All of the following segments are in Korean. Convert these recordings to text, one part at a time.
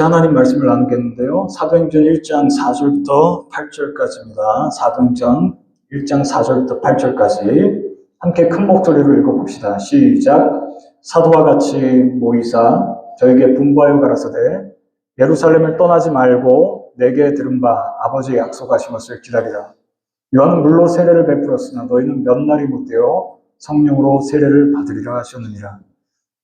하나님 말씀을 나누겠는데요. 사도행전 1장 4절부터 8절까지입니다. 사도행전 1장 4절부터 8절까지 함께 큰 목소리로 읽어봅시다. 시작. 사도와 같이 모이사 저에게 분부하여 가라사대 예루살렘을 떠나지 말고 내게 들은 바 아버지의 약속하신 것을 기다리라. 요한은 물로 세례를 베풀었으나 너희는 몇 날이 못되어 성령으로 세례를 받으리라 하셨느니라.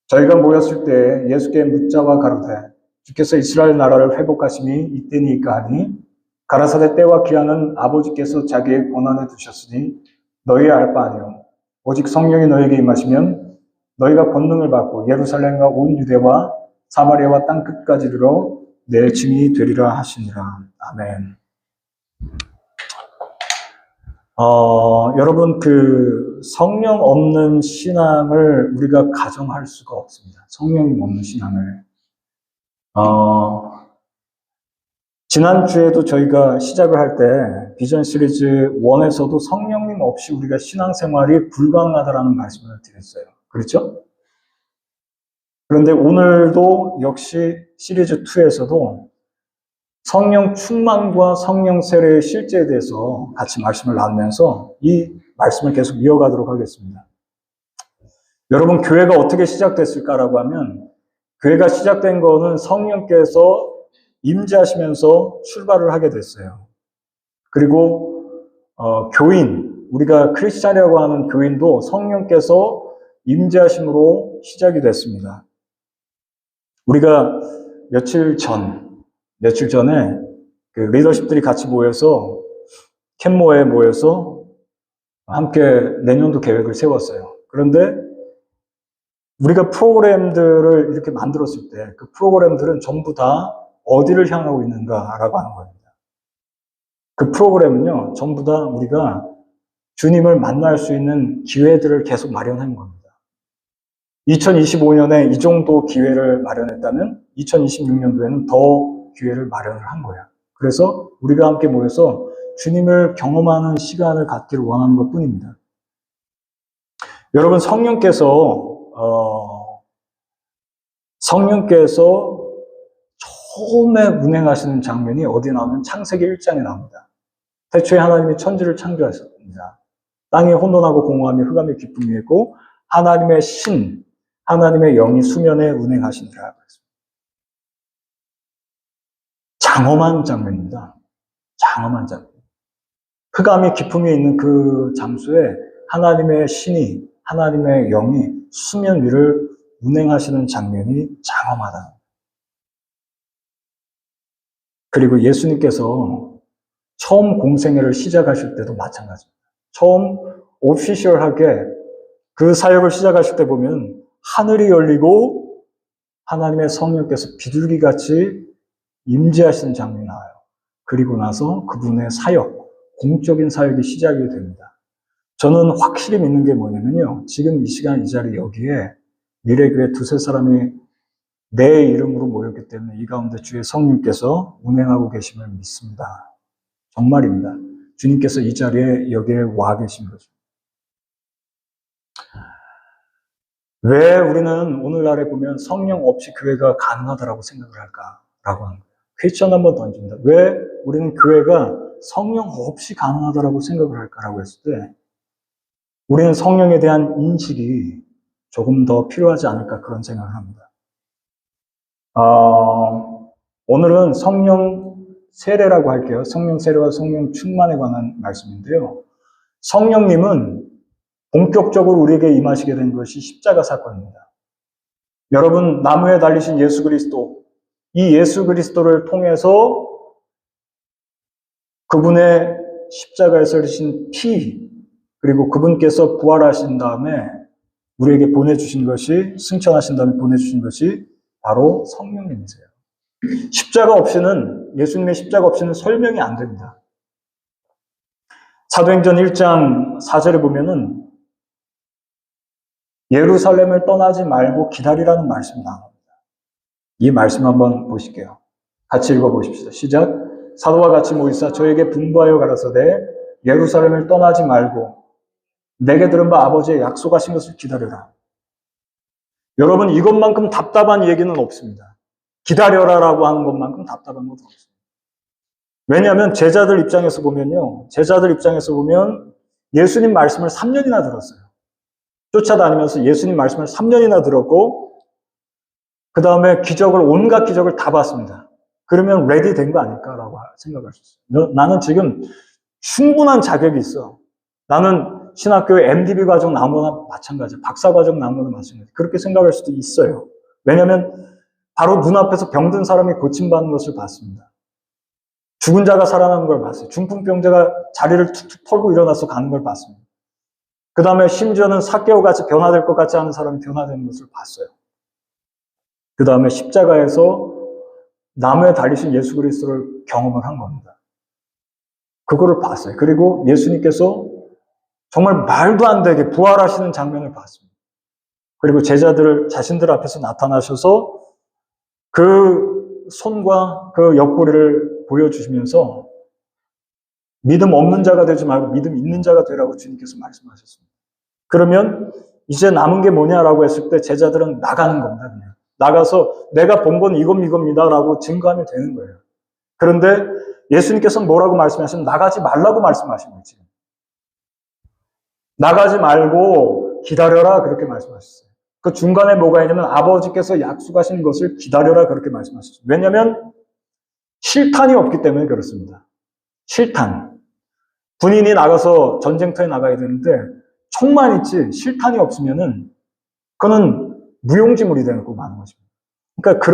저희가 모였을 때 예수께 묻자와 가로되 주께서 이스라엘 나라를 회복하심이 이때니까 하니 가라사대 때와 기한은 아버지께서 자기의 권한에 두셨으니 너희 알 바 아니요 오직 성령이 너에게 임하시면 너희가 권능을 받고 예루살렘과 온 유대와 사마리아와 땅 끝까지 이르러 내 증인이 되리라 하시니라. 아멘. 여러분, 성령 없는 신앙을 우리가 가정할 수가 없습니다. 성령이 없는 신앙을. 지난주에도 저희가 시작을 할 때 비전 시리즈 1에서도 성령님 없이 우리가 신앙생활이 불가능하다라는 말씀을 드렸어요. 그렇죠? 그런데 오늘도 역시 시리즈 2에서도 성령 충만과 성령 세례의 실제에 대해서 같이 말씀을 나누면서 이 말씀을 계속 이어가도록 하겠습니다. 여러분, 교회가 어떻게 시작됐을까라고 하면 교회가 시작된 거는 성령께서 임재하시면서 출발을 하게 됐어요. 그리고 교인, 우리가 크리스찬이라고 하는 교인도 성령께서 임재하심으로 시작이 됐습니다. 우리가 며칠 전에 그 리더십들이 같이 모여서 캔모에 모여서 함께 내년도 계획을 세웠어요. 그런데 우리가 프로그램들을 이렇게 만들었을 때 그 프로그램들은 전부 다 어디를 향하고 있는가라고 하는 겁니다. 그 프로그램은요, 전부 다 우리가 주님을 만날 수 있는 기회들을 계속 마련한 겁니다. 2025년에 이 정도 기회를 마련했다면 2026년도에는 더 기회를 마련을 한 거예요. 그래서 우리가 함께 모여서 주님을 경험하는 시간을 갖기를 원하는 것 뿐입니다. 여러분, 성령께서 처음에 운행하시는 장면이 어디에 나오면 창세기 1장에 나옵니다. 태초에 하나님이 천지를 창조하셨습니다. 땅이 혼돈하고 공허함이 흑암의 기쁨이 있고 하나님의 신, 하나님의 영이 수면에 운행하시니라. 장엄한 장면입니다. 장엄한 장면. 흑암의 기쁨이 있는 그 장소에 하나님의 신이, 하나님의 영이 수면 위를 운행하시는 장면이 장엄하다. 그리고 예수님께서 처음 공생애를 시작하실 때도 마찬가지입니다. 처음 오피셜하게 그 사역을 시작하실 때 보면 하늘이 열리고 하나님의 성령께서 비둘기같이 임재하시는 장면이 나와요. 그리고 나서 그분의 사역, 공적인 사역이 시작이 됩니다. 저는 확실히 믿는 게 뭐냐면요. 지금 이 시간 이 자리 여기에 미래교회 두세 사람이 내 이름으로 모였기 때문에 이 가운데 주의 성령께서 운행하고 계심을 믿습니다. 정말입니다. 주님께서 이 자리에 여기에 와 계신 거죠. 왜 우리는 오늘날에 보면 성령 없이 교회가 가능하다라고 생각을 할까라고 하는 거예요. 퀘스천 한번 던집니다. 왜 우리는 교회가 성령 없이 가능하다라고 생각을 할까라고 했을 때 우리는 성령에 대한 인식이 조금 더 필요하지 않을까 그런 생각을 합니다. 오늘은 성령 세례라고 할게요. 성령 세례와 성령 충만에 관한 말씀인데요. 성령님은 본격적으로 우리에게 임하시게 된 것이 십자가 사건입니다. 여러분, 나무에 달리신 예수 그리스도, 이 예수 그리스도를 통해서 그분의 십자가에서 흘리신 피, 그리고 그분께서 부활하신 다음에 우리에게 보내주신 것이, 승천하신 다음에 보내주신 것이 바로 성령님이세요. 십자가 없이는, 예수님의 십자가 없이는 설명이 안 됩니다. 사도행전 1장 4절에 보면은 예루살렘을 떠나지 말고 기다리라는 말씀이 나옵니다. 이 말씀 한번 보실게요. 같이 읽어보십시다. 시작. 사도와 같이 모이사 저에게 분부하여 가라사대 예루살렘을 떠나지 말고 내게 들은 바 아버지의 약속하신 것을 기다려라. 여러분, 이것만큼 답답한 얘기는 없습니다. 기다려라라고 하는 것만큼 답답한 것도 없어요. 왜냐하면 제자들 입장에서 보면요. 제자들 입장에서 보면 예수님 말씀을 3년이나 들었어요. 쫓아다니면서 예수님 말씀을 3년이나 들었고 그 다음에 기적을 온갖 기적을 다 봤습니다. 그러면 레디 된 거 아닐까라고 생각할 수 있어요. 나는 지금 충분한 자격이 있어. 나는 신학교에 MDB 과정 나온 거나 마찬가지야. 박사 과정 나온 거나 마찬가지야. 그렇게 생각할 수도 있어요. 왜냐하면 바로 눈앞에서 병든 사람이 고침받는 것을 봤습니다. 죽은 자가 살아나는 걸 봤어요. 중풍병자가 자리를 툭툭 털고 일어나서 가는 걸 봤습니다. 그 다음에 심지어는 삭개오 같이 변화될 것 같지 않은 사람이 변화되는 것을 봤어요. 그 다음에 십자가에서 나무에 달리신 예수 그리스도를 경험을 한 겁니다. 그거를 봤어요. 그리고 예수님께서 정말 말도 안 되게 부활하시는 장면을 봤습니다. 그리고 제자들 자신들 앞에서 나타나셔서 그 손과 그 옆구리를 보여주시면서 믿음 없는 자가 되지 말고 믿음 있는 자가 되라고 주님께서 말씀하셨습니다. 그러면 이제 남은 게 뭐냐라고 했을 때 제자들은 나가는 겁니다. 그냥. 나가서 내가 본 건 이겁니다라고 증거하면 되는 거예요. 그런데 예수님께서는 뭐라고 말씀하시면 나가지 말라고 말씀하신 거지. 나가지 말고 기다려라 그렇게 말씀하셨어요. 그 중간에 뭐가 있냐면 아버지께서 약속하신 것을 기다려라 그렇게 말씀하셨어요. 왜냐하면 실탄이 없기 때문에 그렇습니다. 실탄. 군인이 나가서 전쟁터에 나가야 되는데 총만 있지 실탄이 없으면은 그거는 무용지물이 되고 마는 것입니다. 그러니까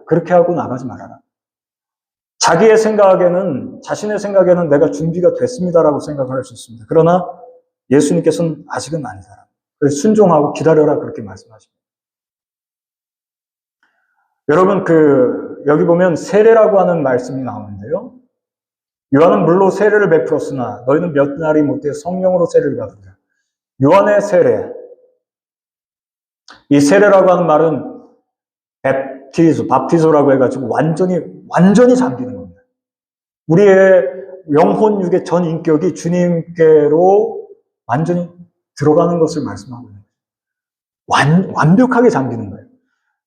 그렇게 하고 나가지 말아라. 자기의 생각에는 자신의 생각에는 내가 준비가 됐습니다라고 생각할 수 있습니다. 그러나 예수님께서는 아직은 아니다. 그래서 순종하고 기다려라 그렇게 말씀하십니다. 여러분 여기 보면 세례라고 하는 말씀이 나오는데요. 요한은 물로 세례를 베풀었으나 너희는 몇 날이 못해 성령으로 세례를 받으리라. 요한의 세례. 이 세례라고 하는 말은 밥티소라고 해가지고 완전히 잠기는 겁니다. 우리의 영혼 육의 전 인격이 주님께로 완전히 들어가는 것을 말씀하고 있는 거예요. 완벽하게 잠기는 거예요.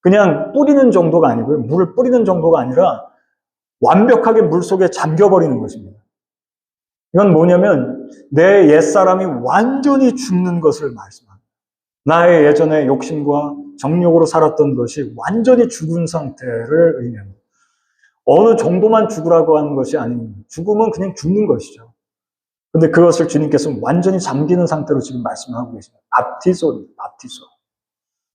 그냥 뿌리는 정도가 아니고요. 물을 뿌리는 정도가 아니라 완벽하게 물 속에 잠겨버리는 것입니다. 이건 뭐냐면 내 옛사람이 완전히 죽는 것을 말씀합니다. 나의 예전의 욕심과 정욕으로 살았던 것이 완전히 죽은 상태를 의미합니다. 어느 정도만 죽으라고 하는 것이 아닙니다. 죽음은 그냥 죽는 것이죠. 근데 그것을 주님께서 완전히 잠기는 상태로 지금 말씀하고 계십니다. 밥티소.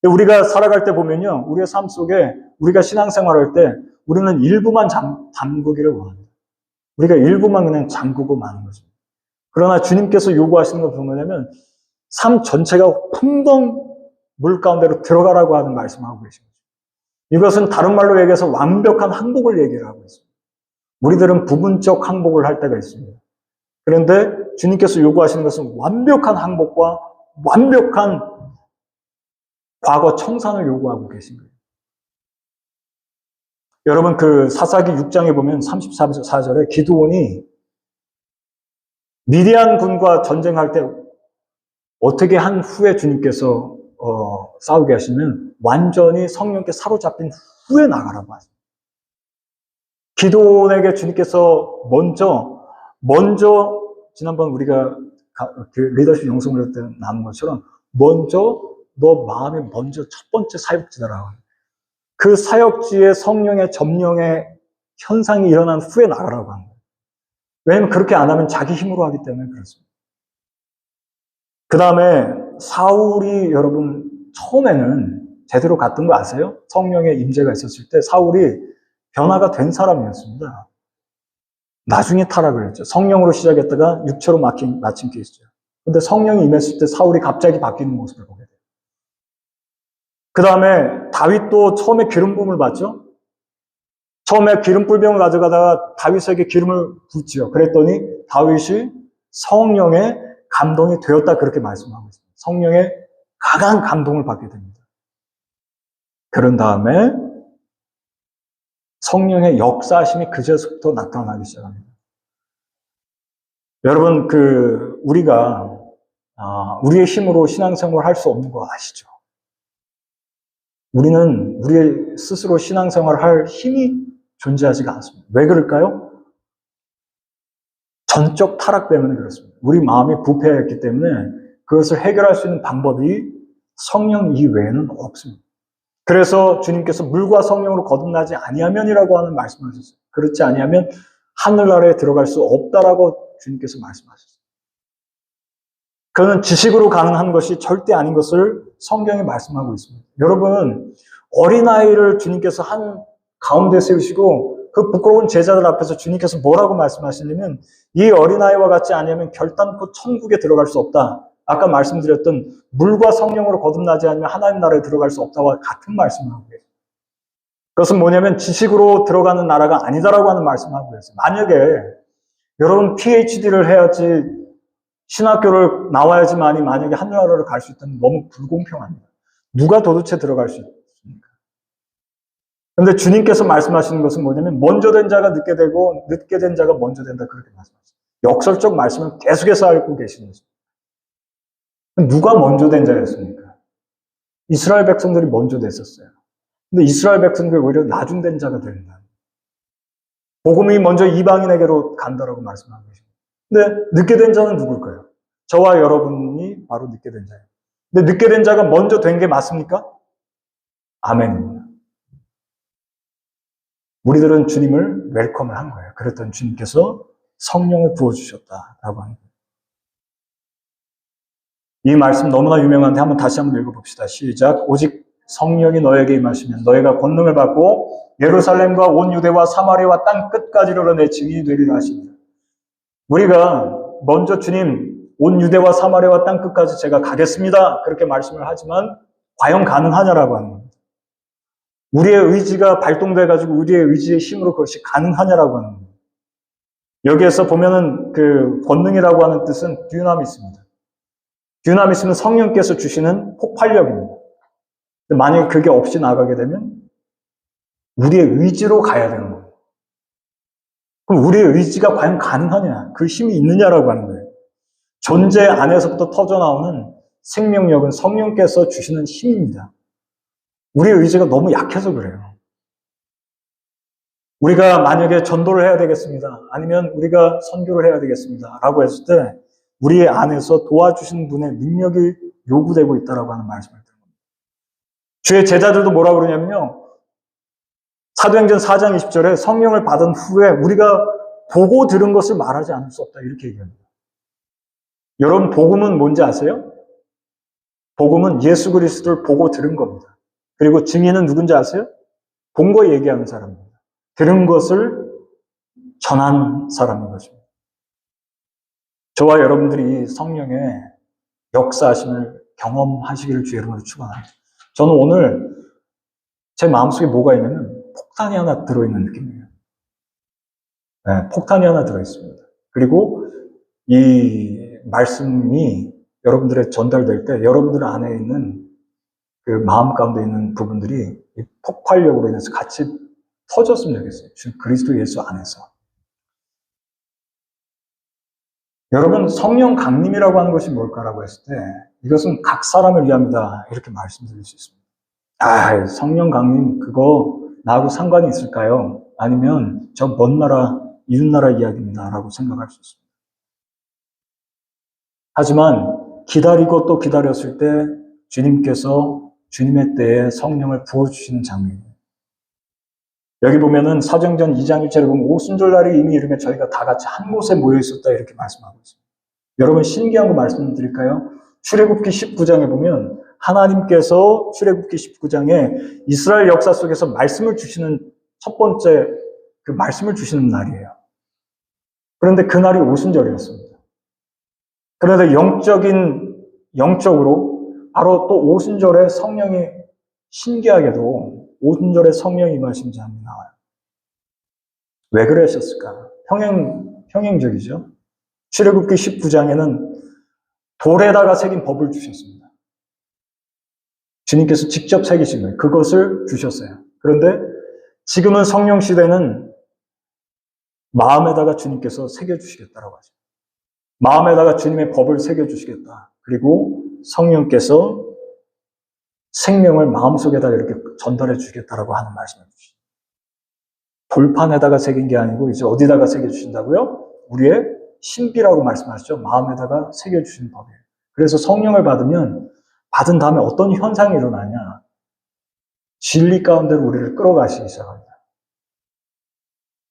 우리가 살아갈 때 보면요. 우리의 삶 속에 우리가 신앙생활할 때 우리는 일부만 잠그기를 원합니다. 우리가 일부만 그냥 잠그고 마는 것입니다. 그러나 주님께서 요구하시는 건 뭐냐면 삶 전체가 풍덩 물 가운데로 들어가라고 하는 말씀하고 계십니다. 이것은 다른 말로 얘기해서 완벽한 항복을 얘기를 하고 있습니다. 우리들은 부분적 항복을 할 때가 있습니다. 그런데 주님께서 요구하시는 것은 완벽한 항복과 완벽한 과거 청산을 요구하고 계신 거예요. 여러분 사사기 6장에 보면 34절에 기드온이 미디안 군과 전쟁할 때 어떻게 한 후에 주님께서 싸우게 하시면 완전히 성령께 사로잡힌 후에 나가라고 하십니다. 기드온에게 주님께서 먼저 지난번 우리가 리더십 영성을 때 나눈 것처럼 먼저 너 마음에 먼저 첫 번째 사역지다라고 합니다. 그 사역지에 성령의 점령의 현상이 일어난 후에 나가라고 합니다. 왜냐하면 그렇게 안 하면 자기 힘으로 하기 때문에 그렇습니다. 그 다음에 사울이 여러분 처음에는 제대로 갔던 거 아세요? 성령의 임재가 있었을 때 사울이 변화가 된 사람이었습니다. 나중에 타락을 했죠. 성령으로 시작했다가 육체로 마친 케이스죠. 근데 성령이 임했을 때 사울이 갑자기 바뀌는 모습을 보게 돼요. 그 다음에 다윗도 처음에 기름 부음을 받죠. 처음에 기름불병을 가져가다가 다윗에게 기름을 붓지요. 그랬더니 다윗이 성령의 감동이 되었다 그렇게 말씀하고 있습니다. 성령의 강한 감동을 받게 됩니다. 그런 다음에 성령의 역사하심이 그제서부터 나타나기 시작합니다. 여러분 우리가 우리의 힘으로 신앙생활을 할 수 없는 거 아시죠? 우리는 우리 스스로 신앙생활을 할 힘이 존재하지가 않습니다. 왜 그럴까요? 전적 타락 때문에 그렇습니다. 우리 마음이 부패했기 때문에 그것을 해결할 수 있는 방법이 성령 이외에는 없습니다. 그래서 주님께서 물과 성령으로 거듭나지 아니하면이라고 하는 말씀을 하셨어요. 그렇지 아니하면 하늘나라에 들어갈 수 없다라고 주님께서 말씀하셨어요. 그는 지식으로 가능한 것이 절대 아닌 것을 성경에 말씀하고 있습니다. 여러분, 어린아이를 주님께서 한 가운데 세우시고 그 부끄러운 제자들 앞에서 주님께서 뭐라고 말씀하시냐면 이 어린아이와 같지 아니하면 결단코 천국에 들어갈 수 없다. 아까 말씀드렸던 물과 성령으로 거듭나지 않으면 하나님 나라에 들어갈 수 없다와 같은 말씀을 하고 계세요. 그것은 뭐냐면 지식으로 들어가는 나라가 아니다라고 하는 말씀을 하고 계세요. 만약에 여러분 PhD를 해야지 신학교를 나와야지만이 만약에 하늘나라를 갈 수 있다면 너무 불공평합니다. 누가 도대체 들어갈 수 있습니까? 그런데 주님께서 말씀하시는 것은 뭐냐면 먼저 된 자가 늦게 되고 늦게 된 자가 먼저 된다 그렇게 말씀하셨어요. 역설적 말씀을 계속해서 알고 계시는 것입니다. 누가 먼저 된 자였습니까? 이스라엘 백성들이 먼저 됐었어요. 근데 이스라엘 백성들이 오히려 나중된 자가 된다. 복음이 먼저 이방인에게로 간다라고 말씀하고 계십니다. 근데 늦게 된 자는 누굴까요? 저와 여러분이 바로 늦게 된 자예요. 근데 늦게 된 자가 먼저 된 게 맞습니까? 아멘입니다. 우리들은 주님을 웰컴을 한 거예요. 그랬더니 주님께서 성령을 부어주셨다라고 하는 거예요. 이 말씀 너무나 유명한데 다시 한번 읽어봅시다. 시작. 오직 성령이 너에게 임하시면 너희가 권능을 받고 예루살렘과 온 유대와 사마리아와 땅 끝까지로 내 증인이 되리라 하십니다. 우리가 먼저 주님 온 유대와 사마리아와 땅 끝까지 제가 가겠습니다. 그렇게 말씀을 하지만 과연 가능하냐라고 하는 겁니다. 우리의 의지가 발동돼가지고 우리의 의지의 힘으로 그것이 가능하냐라고 하는 겁니다. 여기에서 보면은 그 권능이라고 하는 뜻은 듀나미스입니다. 듀나미스는 성령께서 주시는 폭발력입니다. 만약에 그게 없이 나가게 되면 우리의 의지로 가야 되는 거예요. 그럼 우리의 의지가 과연 가능하냐? 그 힘이 있느냐라고 하는 거예요. 존재 안에서부터 터져나오는 생명력은 성령께서 주시는 힘입니다. 우리의 의지가 너무 약해서 그래요. 우리가 만약에 전도를 해야 되겠습니다. 아니면 우리가 선교를 해야 되겠습니다. 라고 했을 때 우리 안에서 도와주시는 분의 능력이 요구되고 있다고 하는 말씀을 드립니다. 주의 제자들도 뭐라고 그러냐면요. 사도행전 4장 20절에 성령을 받은 후에 우리가 보고 들은 것을 말하지 않을 수 없다. 이렇게 얘기합니다. 여러분, 복음은 뭔지 아세요? 복음은 예수 그리스도를 보고 들은 겁니다. 그리고 증인은 누군지 아세요? 본 거 얘기하는 사람입니다. 들은 것을 전한 사람인 것입니다. 저와 여러분들이 이 성령의 역사하심을 경험하시기를 주의 이름으로 축원합니다. 저는 오늘 제 마음속에 뭐가 있냐면 폭탄이 하나 들어있는 느낌이에요. 네, 폭탄이 하나 들어있습니다. 그리고 이 말씀이 여러분들의 전달될 때 여러분들 안에 있는 그 마음 가운데 있는 부분들이 이 폭발력으로 인해서 같이 터졌으면 좋겠어요. 그리스도 예수 안에서. 여러분, 성령 강림이라고 하는 것이 뭘까라고 했을 때 이것은 각 사람을 위함이다. 이렇게 말씀드릴 수 있습니다. 아, 성령 강림 그거 나하고 상관이 있을까요? 아니면 저 먼 나라, 이웃나라 이야기입니다. 라고 생각할 수 있습니다. 하지만 기다리고 또 기다렸을 때 주님께서 주님의 때에 성령을 부어주시는 장면이에요. 여기 보면은 사도행전 2장 1절에 보면 오순절날이 이미 이르며 저희가 다 같이 한 곳에 모여 있었다 이렇게 말씀하고 있습니다. 여러분 신기한 거 말씀드릴까요? 출애굽기 19장에 보면 하나님께서 출애굽기 19장에 이스라엘 역사 속에서 말씀을 주시는 첫 번째 그 말씀을 주시는 날이에요. 그런데 그날이 오순절이었습니다. 그런데 영적으로 바로 또 오순절에 성령이 신기하게도 오순절에 성령이 임하신 장면이 나와요. 왜 그러셨을까? 평행적이죠. 출애굽기 19장에는 돌에다가 새긴 법을 주셨습니다. 주님께서 직접 새기신 거예요. 그것을 주셨어요. 그런데 지금은 성령 시대는 마음에다가 주님께서 새겨주시겠다라고 하죠. 마음에다가 주님의 법을 새겨주시겠다. 그리고 성령께서 생명을 마음속에다 이렇게 전달해 주겠다라고 하는 말씀을 주시죠. 돌판에다가 새긴 게 아니고 이제 어디다가 새겨주신다고요? 우리의 신비라고 말씀하시죠. 마음에다가 새겨주신 법이에요. 그래서 성령을 받으면 받은 다음에 어떤 현상이 일어나냐. 진리 가운데로 우리를 끌어가시기 시작합니다.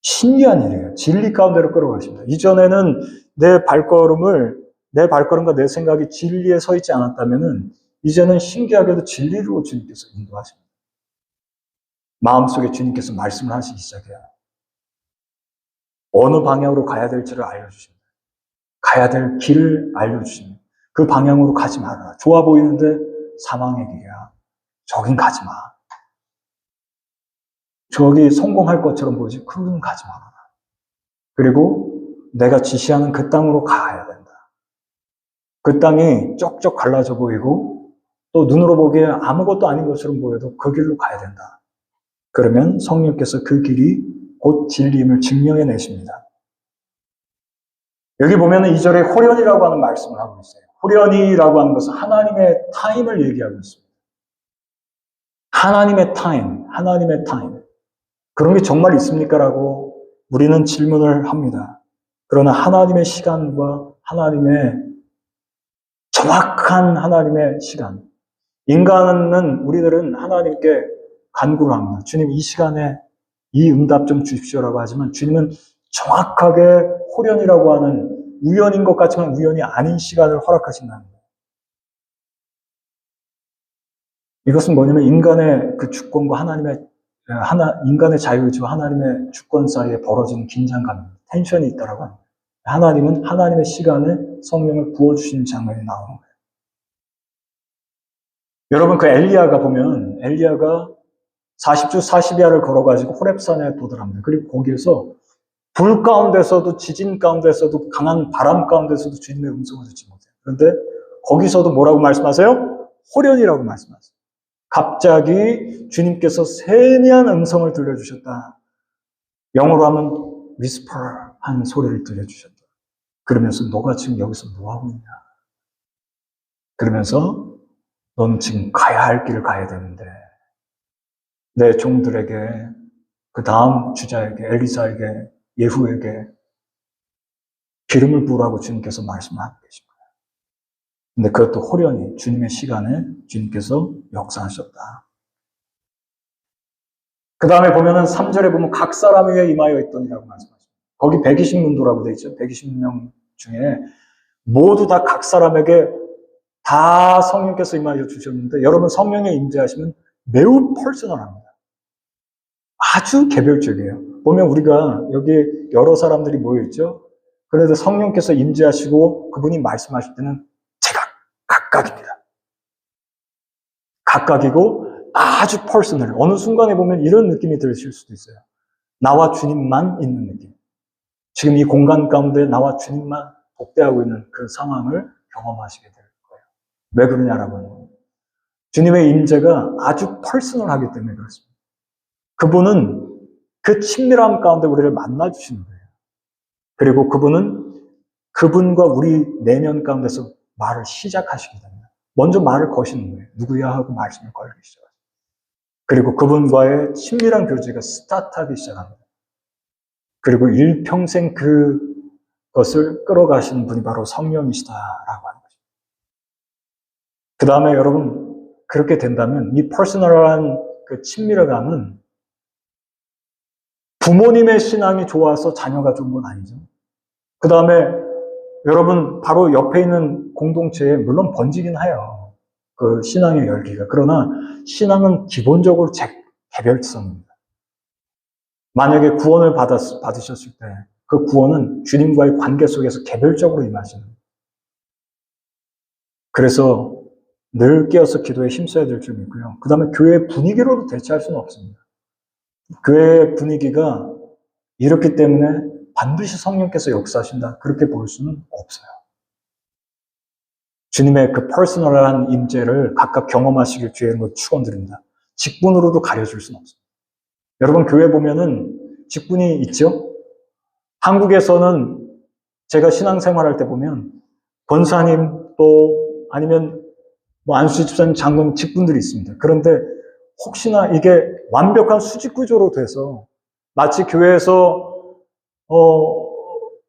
신기한 일이에요. 진리 가운데로 끌어가십니다. 이전에는 내 발걸음과 내 생각이 진리에 서 있지 않았다면은 이제는 신기하게도 진리로 주님께서 인도하십니다. 마음속에 주님께서 말씀을 하시기 시작해요. 어느 방향으로 가야 될지를 알려주십니다. 가야 될 길을 알려주십니다. 그 방향으로 가지 말아라. 좋아 보이는데 사망의 길이야. 저긴 가지 마. 저기 성공할 것처럼 보이지? 그건 가지 말아라. 그리고 내가 지시하는 그 땅으로 가야 된다. 그 땅이 쩍쩍 갈라져 보이고 또 눈으로 보기에 아무것도 아닌 것처럼 보여도 그 길로 가야 된다. 그러면 성령께서 그 길이 곧 진리임을 증명해 내십니다. 여기 보면 2절에 호련이라고 하는 말씀을 하고 있어요. 호련이라고 하는 것은 하나님의 타임을 얘기하고 있습니다. 하나님의 타임. 그런 게 정말 있습니까? 라고 우리는 질문을 합니다. 그러나 하나님의 시간과 정확한 하나님의 시간. 우리들은 하나님께 간구를 합니다. 주님, 이 시간에 이 응답 좀 주십시오라고 하지만 주님은 정확하게 호련이라고 하는 우연인 것 같지만 우연이 아닌 시간을 허락하신다는 거예요. 이것은 뭐냐면 인간의 그 주권과 인간의 자유의지와 하나님의 주권 사이에 벌어지는 긴장감, 텐션이 있다라고 합니다. 하나님은 하나님의 시간에 성령을 부어주시는 장면이 나오는 거예요. 여러분, 그 엘리야가 40주 40야를 걸어가지고 호렙산에 도달합니다. 그리고 거기에서 불 가운데서도 지진 가운데서도 강한 바람 가운데서도 주님의 음성을 듣지 못해요. 그런데 거기서도 뭐라고 말씀하세요? 호련이라고 말씀하세요. 갑자기 주님께서 세미한 음성을 들려주셨다. 영어로 하면 whisper 하는 소리를 들려주셨다. 그러면서 너가 지금 여기서 뭐하고 있냐. 그러면서 넌 지금 가야 할 길을 가야 되는데 내 종들에게 그 다음 주자에게 엘리사에게 예후에게 기름을 부으라고 주님께서 말씀하고 계십니다. 근데 그것도 호련히 주님의 시간에 주님께서 역사하셨다. 그 다음에 보면은 3절에 보면 각 사람 위에 임하여 있더니라고 말씀하십니다. 거기 120문도라고 되어 있죠. 120명 중에 모두 다 각 사람에게 다 성령께서 임하여 주셨는데 여러분 성령의 임재하시면 매우 퍼스널합니다. 아주 개별적이에요. 보면 우리가 여기 여러 사람들이 모여있죠. 그래도 성령께서 임재하시고 그분이 말씀하실 때는 각각입니다. 각각이고 아주 퍼스널. 어느 순간에 보면 이런 느낌이 들으실 수도 있어요. 나와 주님만 있는 느낌. 지금 이 공간 가운데 나와 주님만 복대하고 있는 그 상황을 경험하시게 될 거예요. 왜 그러냐라고 하면 주님의 임재가 아주 퍼스널하기 때문에 그렇습니다. 그분은 그 친밀함 가운데 우리를 만나주시는 거예요. 그리고 그분은 그분과 우리 내면 가운데서 말을 시작하시게 됩니다. 먼저 말을 거시는 거예요. 누구야 하고 말씀을 걸기 시작합니다. 그리고 그분과의 친밀한 교제가 스타트하기 시작합니다. 그리고 일평생 그것을 끌어가시는 분이 바로 성령이시다라고 하는 거죠. 그 다음에 여러분 그렇게 된다면 이 퍼스널한 그 친밀감은 부모님의 신앙이 좋아서 자녀가 좋은 건 아니죠. 그 다음에 여러분 바로 옆에 있는 공동체에 물론 번지긴 해요. 그 신앙의 열기가. 그러나 신앙은 기본적으로 개별성입니다. 만약에 구원을 받으셨을 때 그 구원은 주님과의 관계 속에서 개별적으로 임하시는 거예요. 그래서 늘 깨어서 기도에 힘써야 될 줄 믿고요. 그 다음에 교회 분위기로도 대체할 수는 없습니다. 교회 분위기가 이렇기 때문에 반드시 성령께서 역사하신다. 그렇게 볼 수는 없어요. 주님의 그 퍼스널한 임재를 각각 경험하시길 주의 것 축원드립니다. 직분으로도 가려줄 수는 없습니다. 여러분 교회 보면은 직분이 있죠? 한국에서는 제가 신앙생활할 때 보면 권사님 또 아니면 뭐 안수지 집사님, 장로님, 직분들이 있습니다. 그런데 혹시나 이게 완벽한 수직 구조로 돼서 마치 교회에서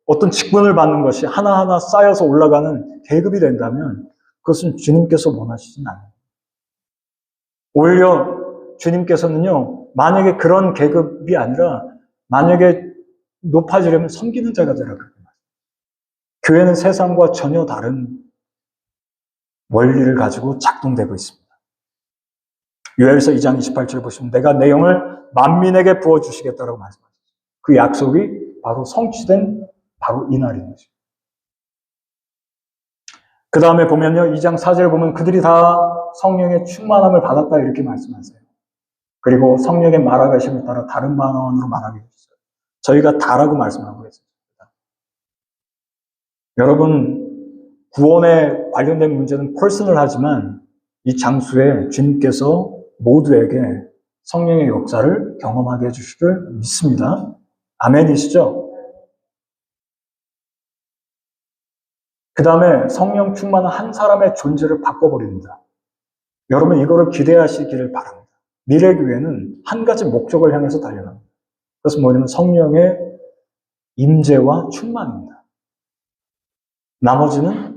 어떤 직분을 받는 것이 하나하나 쌓여서 올라가는 계급이 된다면 그것은 주님께서 원하시진 않아요. 오히려 주님께서는요, 만약에 그런 계급이 아니라 만약에 높아지려면 섬기는 자가 되라 그렇게 말합니다. 교회는 세상과 전혀 다른 원리를 가지고 작동되고 있습니다. 요엘서 2장 28절 보시면 내가 내 영을 만민에게 부어주시겠다라고 말씀하셨어요. 그 약속이 바로 성취된 바로 이날인 것입니다. 그 다음에 보면요, 2장 4절 보면 그들이 다 성령의 충만함을 받았다 이렇게 말씀하세요. 그리고 성령의 말하심을 따라 다른 만원으로 말하게 해주셨어요. 저희가 다라고 말씀하고 있습니다. 여러분, 구원에 관련된 문제는 퍼스널하지만 이 장수에 주님께서 모두에게 성령의 역사를 경험하게 해주시길 믿습니다. 아멘이시죠? 그 다음에 성령 충만은 한 사람의 존재를 바꿔버립니다. 여러분 이거를 기대하시기를 바랍니다. 미래교회는 한 가지 목적을 향해서 달려갑니다. 그것은 뭐냐면 성령의 임재와 충만입니다. 나머지는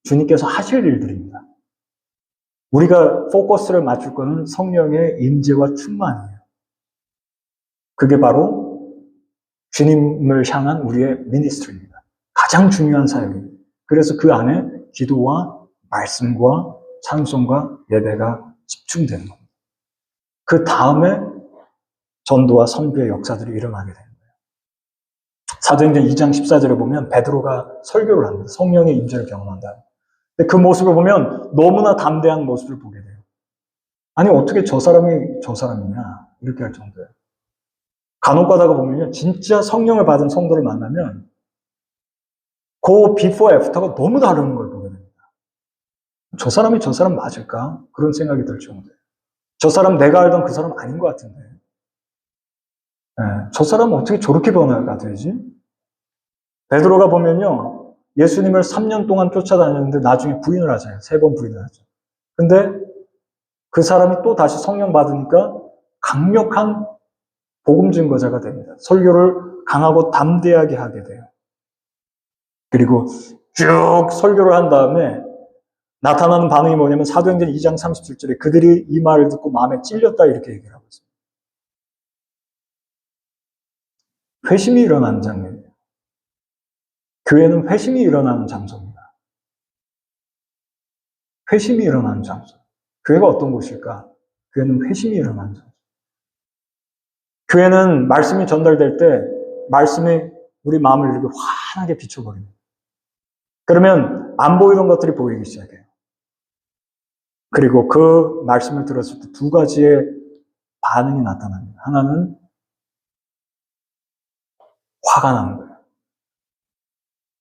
주님께서 하실 일들입니다. 우리가 포커스를 맞출 것은 성령의 임재와 충만이에요. 그게 바로 주님을 향한 우리의 미니스트리입니다. 가장 중요한 사역입니다. 그래서 그 안에 기도와 말씀과 찬송과 예배가 집중되는 겁니다. 그 다음에 전도와 선교의 역사들이 일어나게 되는 거예요. 사도행전 2장 14절에 보면 베드로가 설교를 합니다. 성령의 임재를 경험한다. 근데 그 모습을 보면 너무나 담대한 모습을 보게 돼요. 아니 어떻게 저 사람이 저 사람이냐 이렇게 할 정도예요. 간혹 가다가 보면요, 진짜 성령을 받은 성도를 만나면 그 비포 애프터가 너무 다른 걸 보게 됩니다. 저 사람이 저 사람 맞을까? 그런 생각이 들 정도예요. 저 사람 내가 알던 그 사람 아닌 것 같은데. 네, 저 사람은 어떻게 저렇게 변화가 되지? 베드로가 보면요, 예수님을 3년 동안 쫓아다녔는데 나중에 부인을 하잖아요. 3번 부인을 하죠. 근데 그 사람이 또 다시 성령 받으니까 강력한 복음 증거자가 됩니다. 설교를 강하고 담대하게 하게 돼요. 그리고 쭉 설교를 한 다음에 나타나는 반응이 뭐냐면 사도행전 2장 37절에 그들이 이 말을 듣고 마음에 찔렸다 이렇게 얘기를 하고 있습니다. 회심이 일어나는 장면이에요. 교회는 회심이 일어나는 장소입니다. 회심이 일어나는 장소. 교회가 어떤 곳일까? 교회는 회심이 일어나는 장소. 교회는 말씀이 전달될 때 말씀이 우리 마음을 이렇게 환하게 비춰버립니다. 그러면 안 보이던 것들이 보이기 시작해요. 그리고 그 말씀을 들었을 때 두 가지의 반응이 나타납니다. 하나는 화가 나는 거예요.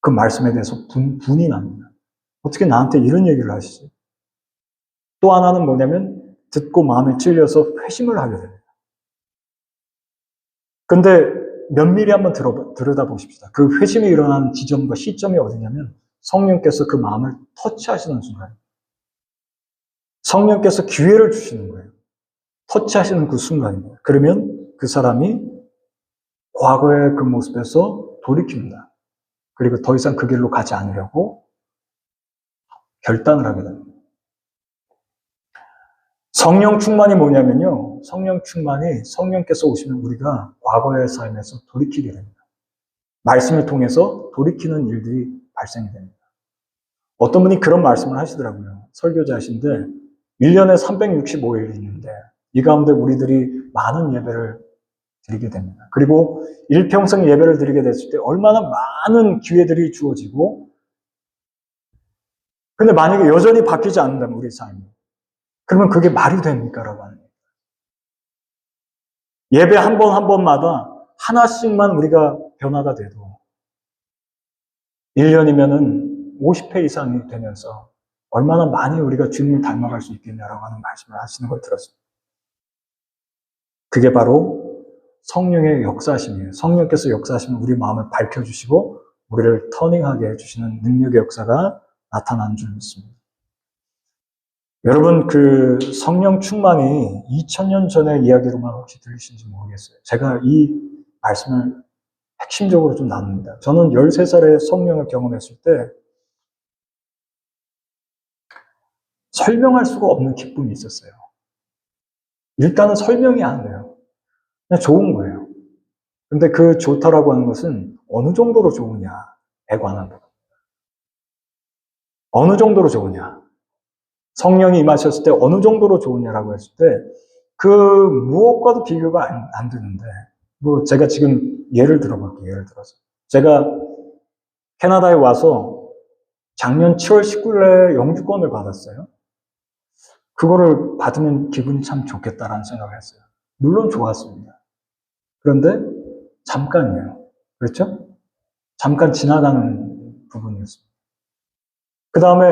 그 말씀에 대해서 분이 납니다. 어떻게 나한테 이런 얘기를 하시지? 또 하나는 뭐냐면 듣고 마음에 찔려서 회심을 하게 됩니다. 근데 면밀히 한번 들여다보십시다. 그 회심이 일어나는 지점과 시점이 어디냐면 성령께서 그 마음을 터치하시는 순간, 성령께서 기회를 주시는 거예요. 터치하시는 그 순간입니다. 그러면 그 사람이 과거의 그 모습에서 돌이킵니다. 그리고 더 이상 그 길로 가지 않으려고 결단을 하게 됩니다. 성령 충만이 뭐냐면요, 성령 충만이 성령께서 오시면 우리가 과거의 삶에서 돌이키게 됩니다. 말씀을 통해서 돌이키는 일들이 발생이 됩니다. 어떤 분이 그런 말씀을 하시더라고요. 설교자이신데 1년에 365일이 있는데 이 가운데 우리들이 많은 예배를 드리게 됩니다. 그리고 일평생 예배를 드리게 됐을 때 얼마나 많은 기회들이 주어지고, 근데 만약에 여전히 바뀌지 않는다면 우리 삶이, 그러면 그게 말이 됩니까? 라고 하는 거예요. 예배 한 번 한 번마다 하나씩만 우리가 변화가 돼도 1년이면은 50회 이상이 되면서 얼마나 많이 우리가 주님을 닮아갈 수 있겠냐라고 하는 말씀을 하시는 걸 들었습니다. 그게 바로 성령의 역사심이에요. 성령께서 역사하시면 우리 마음을 밝혀주시고 우리를 터닝하게 해주시는 능력의 역사가 나타나는 줄 믿습니다. 여러분, 그 성령 충만이 2000년 전의 이야기로만 혹시 들리신지 모르겠어요. 제가 이 말씀을 핵심적으로 좀 나눕니다. 저는 13살에 성령을 경험했을 때 설명할 수가 없는 기쁨이 있었어요. 일단은 설명이 안 돼요. 그냥 좋은 거예요. 근데 그 좋다라고 하는 것은 어느 정도로 좋으냐에 관한 거. 어느 정도로 좋으냐. 성령이 임하셨을 때 어느 정도로 좋으냐라고 했을 때 그 무엇과도 비교가 안 되는데, 뭐 제가 지금 예를 들어볼게요. 예를 들어서 제가 캐나다에 와서 작년 7월 19일에 영주권을 받았어요. 그거를 받으면 기분이 참 좋겠다라는 생각을 했어요. 물론 좋았습니다. 그런데 잠깐이에요. 그렇죠? 잠깐 지나가는 부분이었습니다. 그 다음에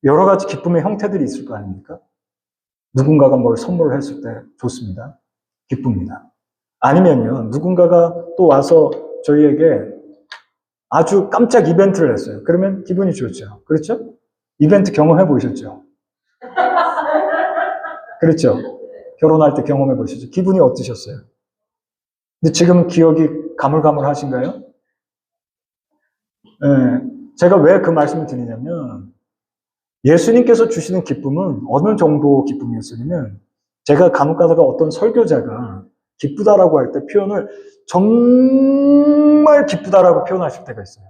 여러 가지 기쁨의 형태들이 있을 거 아닙니까? 누군가가 뭘 선물을 했을 때 좋습니다. 기쁩니다. 아니면요, 누군가가 또 와서 저희에게 아주 깜짝 이벤트를 했어요. 그러면 기분이 좋죠. 그렇죠? 이벤트 경험해 보셨죠? 그렇죠? 결혼할 때 경험해 보셨죠? 기분이 어떠셨어요? 근데 지금 기억이 가물가물하신가요? 네. 제가 왜 그 말씀을 드리냐면, 예수님께서 주시는 기쁨은 어느 정도 기쁨이었냐면, 제가 간혹 가다가 어떤 설교자가 기쁘다라고 할 때 표현을 정말 기쁘다라고 표현하실 때가 있어요.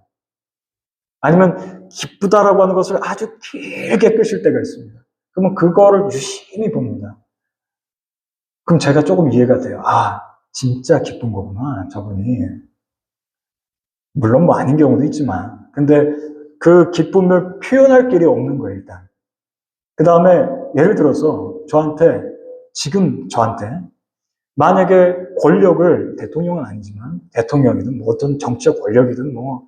아니면 기쁘다라고 하는 것을 아주 길게 끄실 때가 있습니다. 그러면 그거를 유심히 봅니다. 그럼 제가 조금 이해가 돼요. 아, 진짜 기쁜 거구나, 저분이. 물론 뭐 아닌 경우도 있지만. 근데 그 기쁨을 표현할 길이 없는 거예요, 일단. 그 다음에 예를 들어서 지금 저한테 만약에 권력을, 대통령은 아니지만 대통령이든 뭐 어떤 정치적 권력이든 뭐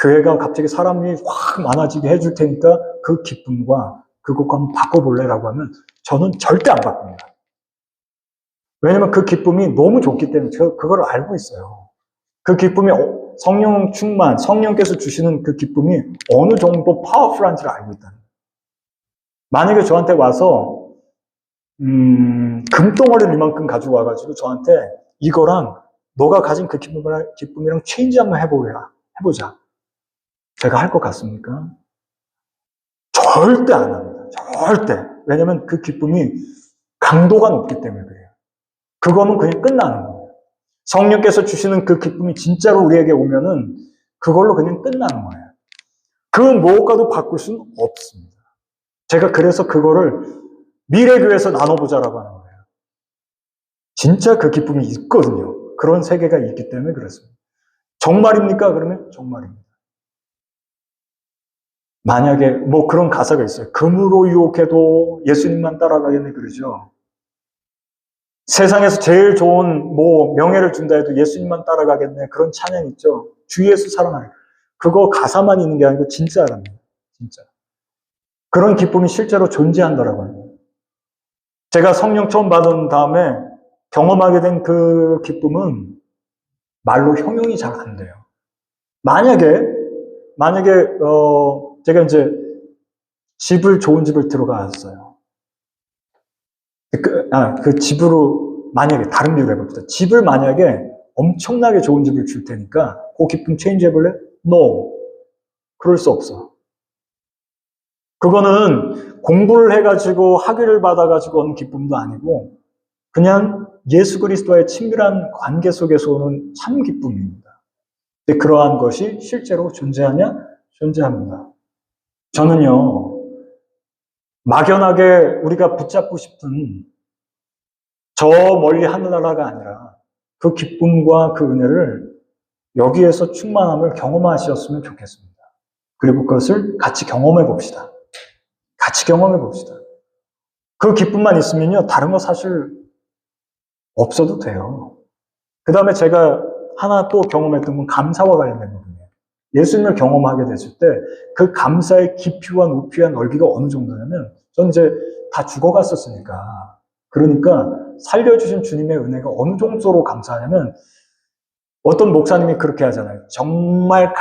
교회가 갑자기 사람이 확 많아지게 해줄 테니까 그 기쁨과 그것과 한번 바꿔볼래라고 하면 저는 절대 안 바꿉니다. 왜냐면 그 기쁨이 너무 좋기 때문에 제가 그걸 알고 있어요. 그 기쁨이 성령 충만, 성령께서 주시는 그 기쁨이 어느 정도 파워풀한지를 알고 있다는 거예요. 만약에 저한테 와서 금덩어리를 이만큼 가지고 와가지고 저한테 이거랑 너가 가진 그 기쁨이랑 체인지 한번 해보자. 제가 할 것 같습니까? 절대 안 합니다. 절대. 왜냐면 그 기쁨이 강도가 높기 때문에 그래요. 그거는 그냥 끝나는 거예요. 성령께서 주시는 그 기쁨이 진짜로 우리에게 오면은 그걸로 그냥 끝나는 거예요. 그 무엇과도 바꿀 수는 없습니다. 제가 그래서 그거를 미래교회에서 나눠보자라고 하는 거예요. 진짜 그 기쁨이 있거든요. 그런 세계가 있기 때문에 그렇습니다. 정말입니까? 그러면 정말입니다. 만약에 뭐 그런 가사가 있어요. 금으로 유혹해도 예수님만 따라가겠네 그러죠. 세상에서 제일 좋은 뭐 명예를 준다 해도 예수님만 따라가겠네 그런 찬양 있죠. 주 예수 사랑하는 그거 가사만 있는 게 아니고 진짜랍니다. 진짜. 그런 기쁨이 실제로 존재한다라고요. 제가 성령 처음 받은 다음에 경험하게 된 그 기쁨은 말로 형용이 잘 안 돼요. 만약에 제가 이제 좋은 집을 들어갔어요. 그 집으로 만약에 다른 비유를 해봅시다. 집을 만약에 엄청나게 좋은 집을 줄 테니까 그 기쁨 체인지 해볼래? No. 그럴 수 없어. 그거는 공부를 해가지고 학위를 받아가지고 오는 기쁨도 아니고 그냥 예수 그리스도와의 친밀한 관계 속에서 오는 참 기쁨입니다. 근데 그러한 것이 실제로 존재하냐? 존재합니다. 저는요, 막연하게 우리가 붙잡고 싶은 저 멀리 하늘나라가 아니라 그 기쁨과 그 은혜를 여기에서 충만함을 경험하셨으면 좋겠습니다. 그리고 그것을 같이 경험해 봅시다. 같이 경험해 봅시다. 그 기쁨만 있으면요, 다른 거 사실 없어도 돼요. 그 다음에 제가 하나 또 경험했던 건 감사와 관련된 부분이에요. 예수님을 경험하게 됐을 때 그 감사의 깊이와 높이와 넓이가 어느 정도냐면 저는 이제 다 죽어갔었으니까 그러니까 살려주신 주님의 은혜가 어느 정도로 감사하냐면 어떤 목사님이 그렇게 하잖아요. 정말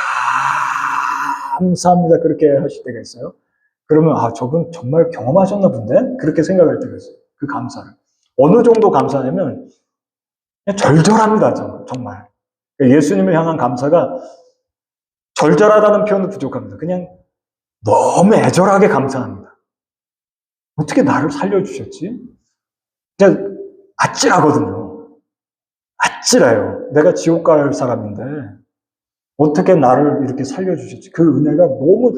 감사합니다. 그렇게 하실 때가 있어요. 그러면 저분 정말 경험하셨나 본데? 그렇게 생각할 때가 있어요. 그 감사를. 어느 정도 감사냐면 그냥 절절합니다. 정말. 예수님을 향한 감사가 절절하다는 표현도 부족합니다. 그냥 너무 애절하게 감사합니다. 어떻게 나를 살려주셨지? 그냥 아찔하거든요. 아찔해요. 내가 지옥 갈 사람인데 어떻게 나를 이렇게 살려주셨지? 그 은혜가 너무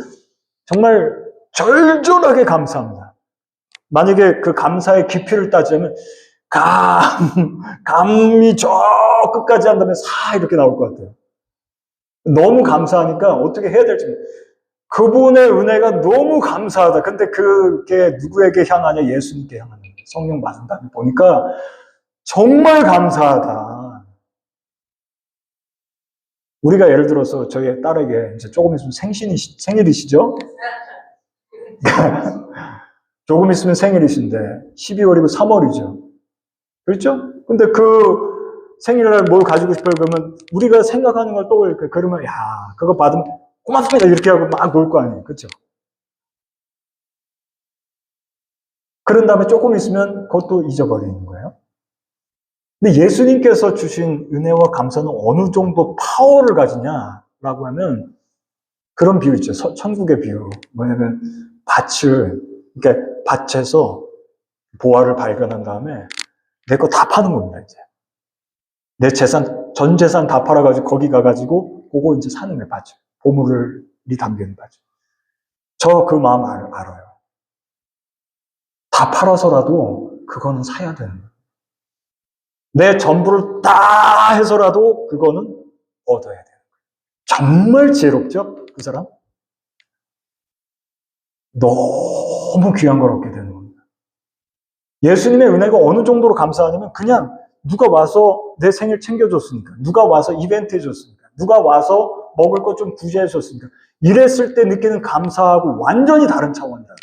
정말 절절하게 감사합니다. 만약에 그 감사의 깊이를 따지면 감이 저 끝까지 한다면 이렇게 나올 것 같아요. 너무 감사하니까 어떻게 해야 될지 그분의 은혜가 너무 감사하다. 근데 그게 누구에게 향하냐? 예수님께 향하는 거예요. 성령 받은 다음에 보니까 정말 감사하다. 우리가 예를 들어서 저희 딸에게 이제 조금 있으면 생일이시죠? 조금 있으면 생일이신데 12월이고 3월이죠. 그렇죠? 근데 그 생일날 뭘 가지고 싶어요? 그러면 우리가 생각하는 걸 또 이렇게 그러면 그거 받으면 고맙습니다 이렇게 하고 막 놀 거 아니에요. 그렇죠? 그런 다음에 조금 있으면 그것도 잊어버리는 거예요. 근데 예수님께서 주신 은혜와 감사는 어느 정도 파워를 가지냐라고 하면 그런 비유 있죠. 천국의 비유. 뭐냐면 그러니까 밭에서 보화를 발견한 다음에 내 거 다 파는 겁니다, 이제. 내 재산, 전 재산 다 팔아가지고 거기 가가지고 그거 이제 사는 게 밭이에요. 보물이 담기는 밭이에요. 저 그 마음 알아요. 다 팔아서라도 그거는 사야 되는 거예요. 내 전부를 다 해서라도 그거는 얻어야 돼요. 정말 지혜롭죠? 그 사람? 너무 귀한 걸 얻게 되는 겁니다. 예수님의 은혜가 어느 정도로 감사하냐면 그냥 누가 와서 내 생일 챙겨줬으니까, 누가 와서 이벤트 해줬으니까, 누가 와서 먹을 것 좀 구제해줬으니까 이랬을 때 느끼는 감사하고 완전히 다른 차원이다.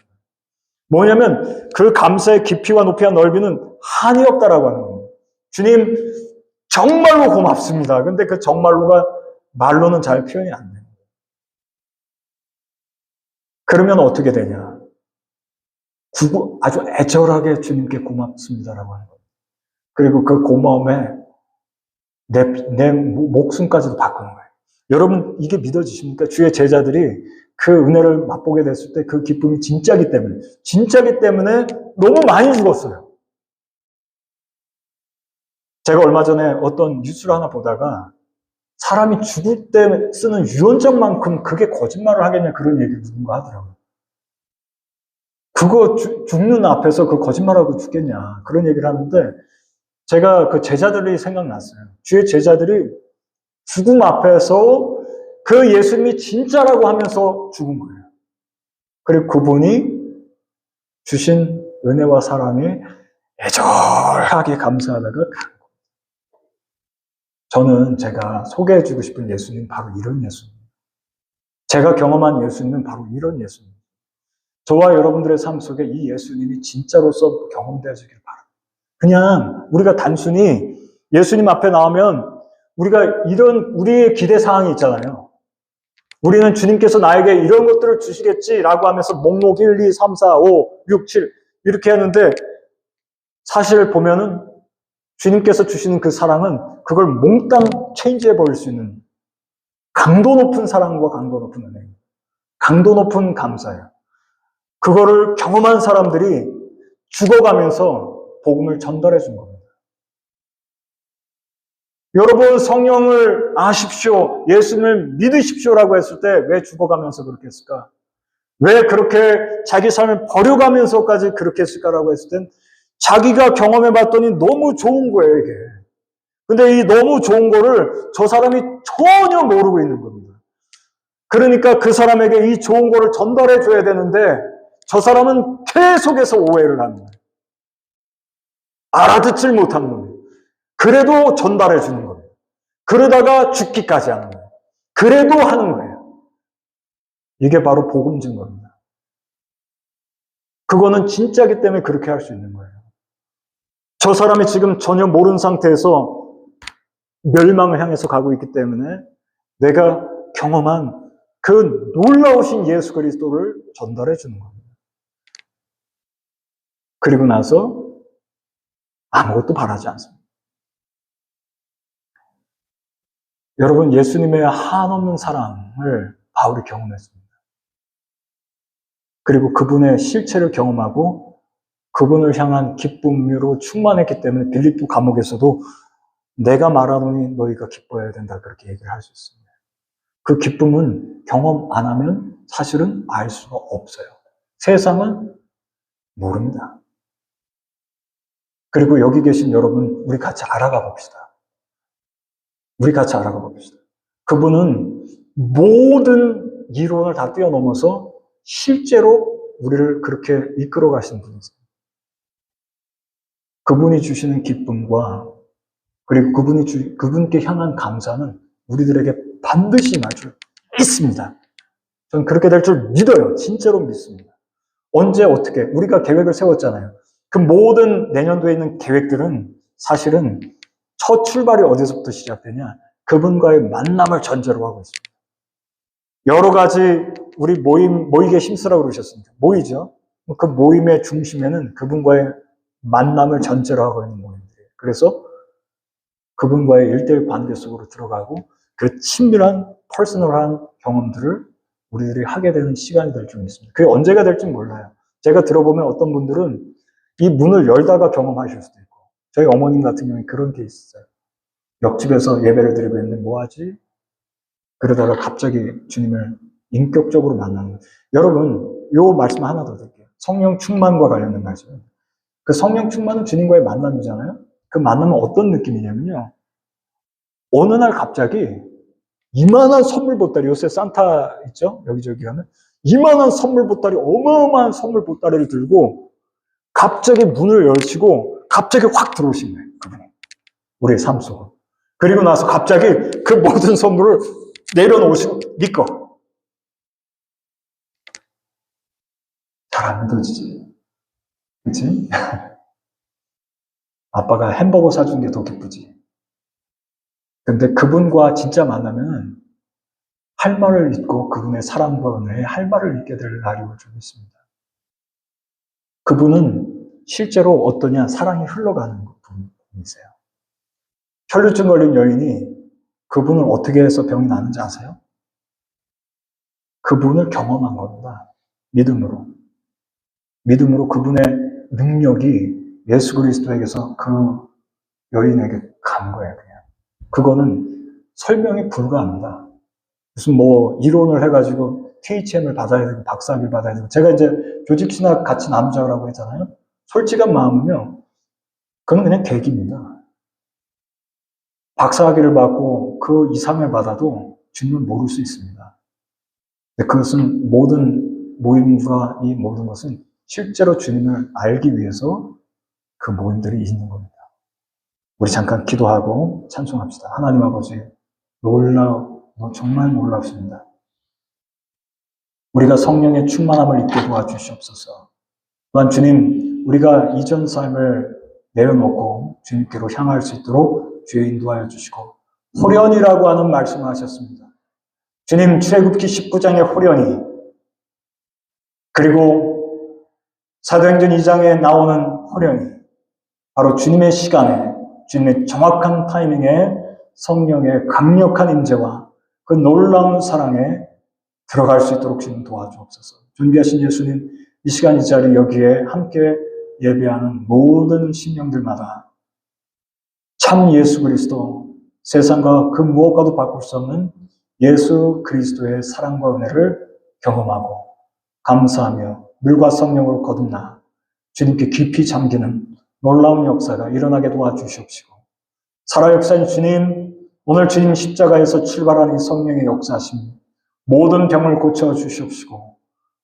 뭐냐면 그 감사의 깊이와 높이와 넓이는 한이 없다라고 하는 겁니다. 주님 정말로 고맙습니다. 근데 그 정말로가 말로는 잘 표현이 안 돼요. 그러면 어떻게 되냐? 아주 애절하게 주님께 고맙습니다라고 하는 거예요. 그리고 그 고마움에 내 목숨까지도 바꾸는 거예요. 여러분 이게 믿어지십니까? 주의 제자들이 그 은혜를 맛보게 됐을 때 그 기쁨이 진짜기 때문에 너무 많이 죽었어요. 제가 얼마 전에 어떤 뉴스를 하나 보다가 사람이 죽을 때 쓰는 유언장만큼 그게 거짓말을 하겠냐 그런 얘기를 누군가 하더라고요. 그거 죽는 앞에서 그 거짓말하고 죽겠냐 그런 얘기를 하는데 제가 그 제자들이 생각났어요. 주의 제자들이 죽음 앞에서 그 예수님이 진짜라고 하면서 죽은 거예요. 그리고 그분이 주신 은혜와 사랑에 애절하게 감사하다가 간 거예요. 저는 제가 소개해주고 싶은 예수님 바로 이런 예수님. 제가 경험한 예수님은 바로 이런 예수님. 저와 여러분들의 삶 속에 이 예수님이 진짜로서 경험되어지길 바랍니다. 그냥 우리가 단순히 예수님 앞에 나오면 우리가 우리의 기대 사항이 있잖아요. 우리는 주님께서 나에게 이런 것들을 주시겠지라고 하면서 목록 1, 2, 3, 4, 5, 6, 7 이렇게 하는데 사실 보면은 주님께서 주시는 그 사랑은 그걸 몽땅 체인지해 버릴 수 있는 강도 높은 사랑과 강도 높은 은혜, 강도 높은 감사예요. 그거를 경험한 사람들이 죽어가면서 복음을 전달해 준 겁니다. 여러분 성령을 아십시오. 예수님을 믿으십시오라고 했을 때 왜 죽어가면서 그렇게 했을까? 왜 그렇게 자기 삶을 버려가면서까지 그렇게 했을까라고 했을 땐 자기가 경험해 봤더니 너무 좋은 거예요, 이게. 근데 이 너무 좋은 거를 저 사람이 전혀 모르고 있는 겁니다. 그러니까 그 사람에게 이 좋은 거를 전달해 줘야 되는데 저 사람은 계속해서 오해를 하는 거예요. 알아듣질 못하는 거예요. 그래도 전달해 주는 거예요. 그러다가 죽기까지 하는 거예요. 그래도 하는 거예요. 이게 바로 복음 증거입니다. 그거는 진짜기 때문에 그렇게 할 수 있는 거예요. 저 사람이 지금 전혀 모르는 상태에서 멸망을 향해서 가고 있기 때문에 내가 경험한 그 놀라우신 예수 그리스도를 전달해 주는 겁니다. 그리고 나서 아무것도 바라지 않습니다. 여러분, 예수님의 한없는 사랑을 바울이 경험했습니다. 그리고 그분의 실체를 경험하고 그분을 향한 기쁨으로 충만했기 때문에 빌립보 감옥에서도 내가 말하노니 너희가 기뻐해야 된다, 그렇게 얘기를 할 수 있습니다. 그 기쁨은 경험 안 하면 사실은 알 수가 없어요. 세상은 모릅니다. 그리고 여기 계신 여러분, 우리 같이 알아가 봅시다. 우리 같이 알아가 봅시다. 그분은 모든 이론을 다 뛰어넘어서 실제로 우리를 그렇게 이끌어 가신 분이세요. 그분이 주시는 기쁨과 그리고 그분께 향한 감사는 우리들에게 반드시 임할 줄 믿습니다. 저는 그렇게 될 줄 믿어요. 진짜로 믿습니다. 언제 어떻게 우리가 계획을 세웠잖아요. 그 모든 내년도에 있는 계획들은 사실은 첫 출발이 어디서부터 시작되냐? 그분과의 만남을 전제로 하고 있습니다. 여러 가지 우리 모이게 힘쓰라고 그러셨습니다. 모이죠. 그 모임의 중심에는 그분과의 만남을 전제로 하고 있는 모임들이에요. 그래서 그분과의 1:1 관계 속으로 들어가고 그 친밀한 퍼스널한 경험들을 우리들이 하게 되는 시간이 될 줄 믿습니다. 그게 언제가 될지 몰라요. 제가 들어보면 어떤 분들은 이 문을 열다가 경험하실 수도 있고, 저희 어머님 같은 경우에 그런 게 있어요. 옆집에서 예배를 드리고 있는데 뭐하지? 그러다가 갑자기 주님을 인격적으로 만나는 거예요. 여러분, 요 말씀 하나 더 드릴게요. 성령 충만과 관련된 말씀입니다. 그 성령 충만은 주님과의 만남이잖아요. 그 만남은 어떤 느낌이냐면요. 어느 날 갑자기 이만한 선물 보따리, 요새 산타 있죠? 여기저기 가면 이만한 선물 보따리, 어마어마한 선물 보따리를 들고 갑자기 문을 열시고 갑자기 확 들어오신 거예요. 그분이. 우리의 삶 속으로. 그리고 나서 갑자기 그 모든 선물을 내려놓으시고 네 거. 잘 안 믿어지지. 그치? 아빠가 햄버거 사준 게 더 기쁘지. 근데 그분과 진짜 만나면 할 말을 잊고 그분의 사랑과 은혜에 할 말을 잊게 될 날이 올 줄 믿습니다. 그분은 실제로 어떠냐? 사랑이 흘러가는 분이세요. 혈류증 걸린 여인이 그분을 어떻게 해서 병이 나는지 아세요? 그분을 경험한 겁니다. 믿음으로. 믿음으로 그분의 능력이 예수 그리스도에게서 그 여인에게 간 거예요, 그냥. 그거는 설명이 불가합니다. 무슨 이론을 해가지고 THM을 받아야 되고 박사학위를 받아야 되고, 제가 이제 조직신학 같이 남자라고 했잖아요. 솔직한 마음은요, 그건 그냥 계기입니다. 박사학위를 받고 그 이상을 받아도 주님을 모를 수 있습니다. 근데 그것은 모든 모임과 이 모든 것은 실제로 주님을 알기 위해서 그 모임들이 있는 겁니다. 우리 잠깐 기도하고 찬송합시다. 하나님 아버지, 정말 놀랍습니다. 우리가 성령의 충만함을 입게 도와주시옵소서. 또한 주님, 우리가 이전 삶을 내려놓고 주님께로 향할 수 있도록 주의 인도하여 주시고, 호련이라고 하는 말씀을 하셨습니다. 주님, 출애굽기 19장의 호련이, 그리고 사도행전 2장에 나오는 호련이, 바로 주님의 시간에, 주님의 정확한 타이밍에 성령의 강력한 임재와 그 놀라운 사랑에 들어갈 수 있도록 주님 도와주옵소서. 존귀하신 예수님, 이 시간 이 자리 여기에 함께 예배하는 모든 심령들마다 참 예수 그리스도, 세상과 그 무엇과도 바꿀 수 없는 예수 그리스도의 사랑과 은혜를 경험하고 감사하며 물과 성령으로 거듭나 주님께 깊이 잠기는 놀라운 역사가 일어나게 도와주시옵시고, 살아 역사인 주님, 오늘 주님 십자가에서 출발한 이 성령의 역사하심, 모든 병을 고쳐주시옵시고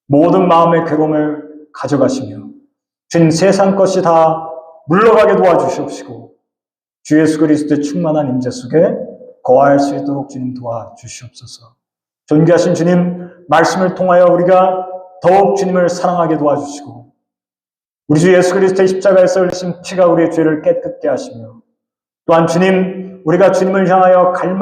모든 마음의 괴로움을 가져가시며 주님 세상 것이 다 물러가게 도와주시옵시고 주 예수 그리스도의 충만한 임재 속에 거할 수 있도록 주님 도와주시옵소서. 존귀하신 주님, 말씀을 통하여 우리가 더욱 주님을 사랑하게 도와주시고 우리 주 예수 그리스도의 십자가에서 흘리신 피가 우리의 죄를 깨끗게 하시며, 또한 주님, 우리가 주님을 향하여 갈망